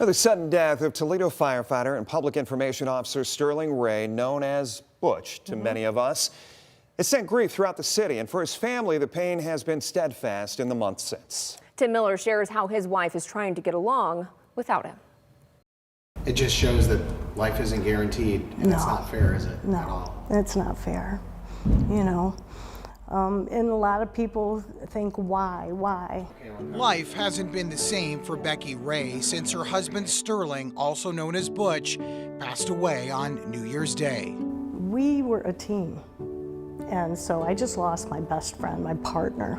The sudden death of Toledo firefighter and public information officer Sterling Rahe, known as Butch to many of us, it sent grief throughout the city, and for his family, the pain has been steadfast in the months since. Tim Miller shares how his wife is trying to get along without him. It just shows that life isn't guaranteed, and it's not fair, is it? No, at all? It's not fair, you know. And a lot of people think, why? Life hasn't been the same for Becky Rahe since her husband Sterling, also known as Butch, passed away on New Year's Day. We were a team, and so I just lost my best friend, my partner.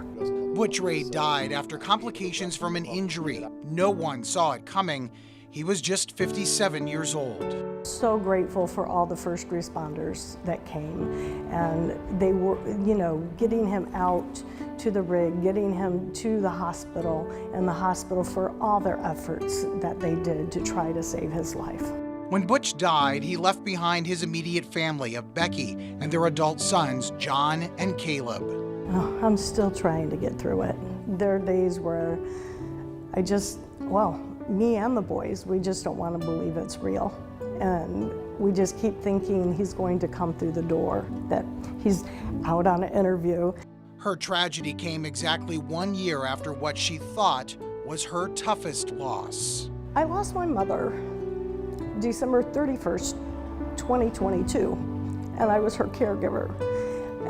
Butch Rahe died after complications from an injury. No one saw it coming. He was just 57 years old. So grateful for all the first responders that came, and they were, you know, getting him out to the rig, getting him to the hospital, and the hospital for all their efforts that they did to try to save his life. When Butch died, he left behind his immediate family of Becky and their adult sons, John and Caleb. Oh, I'm still trying to get through it. There are days where I just, me and the boys, we just don't want to believe it's real. And we just keep thinking he's going to come through the door, that he's out on an interview. Her tragedy came exactly 1 year after what she thought was her toughest loss. I lost my mother December 31st, 2022, and I was her caregiver.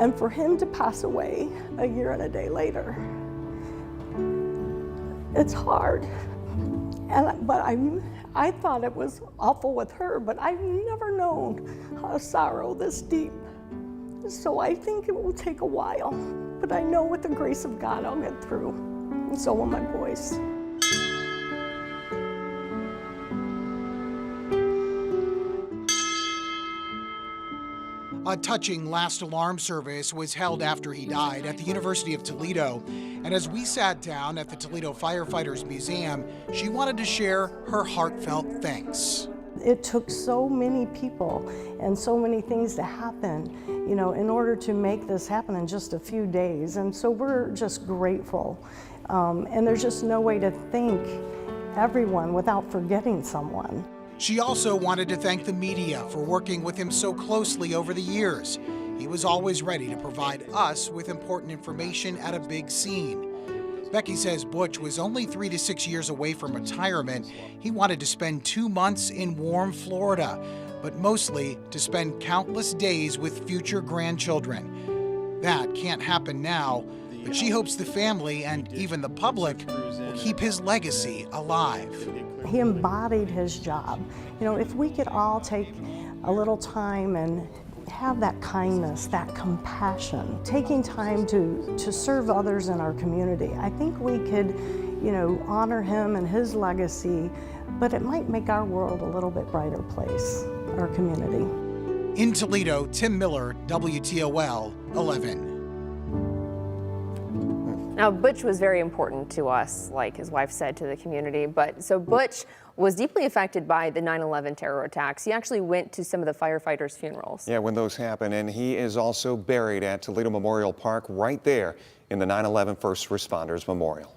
And for him to pass away a year and a day later, it's hard. But I thought it was awful with her, but I've never known a sorrow this deep. So I think it will take a while, but I know with the grace of God I'll get through, and so will my boys. A touching last alarm service was held after he died at the University of Toledo. And as we sat down at the Toledo Firefighters Museum, she wanted to share her heartfelt thanks. It took so many people and so many things to happen, you know, in order to make this happen in just a few days. And so we're just grateful. And there's just no way to thank everyone without forgetting someone. She also wanted to thank the media for working with him so closely over the years. He was always ready to provide us with important information at a big scene. Becky says Butch was only 3 to 6 years away from retirement. He wanted to spend 2 months in warm Florida, but mostly to spend countless days with future grandchildren. That can't happen now, but she hopes the family and even the public will keep his legacy alive. He embodied his job. You know, if we could all take a little time and have that kindness, that compassion, taking time to serve others in our community, I think we could, you know, honor him and his legacy, but it might make our world a little bit brighter place, our community. In Toledo, Tim Miller, WTOL 11. Now, Butch was very important to us, like his wife said, to the community. So Butch was deeply affected by the 9/11 terror attacks. He actually went to some of the firefighters' funerals. Yeah, when those happened, and he is also buried at Toledo Memorial Park right there in the 9/11 First Responders Memorial.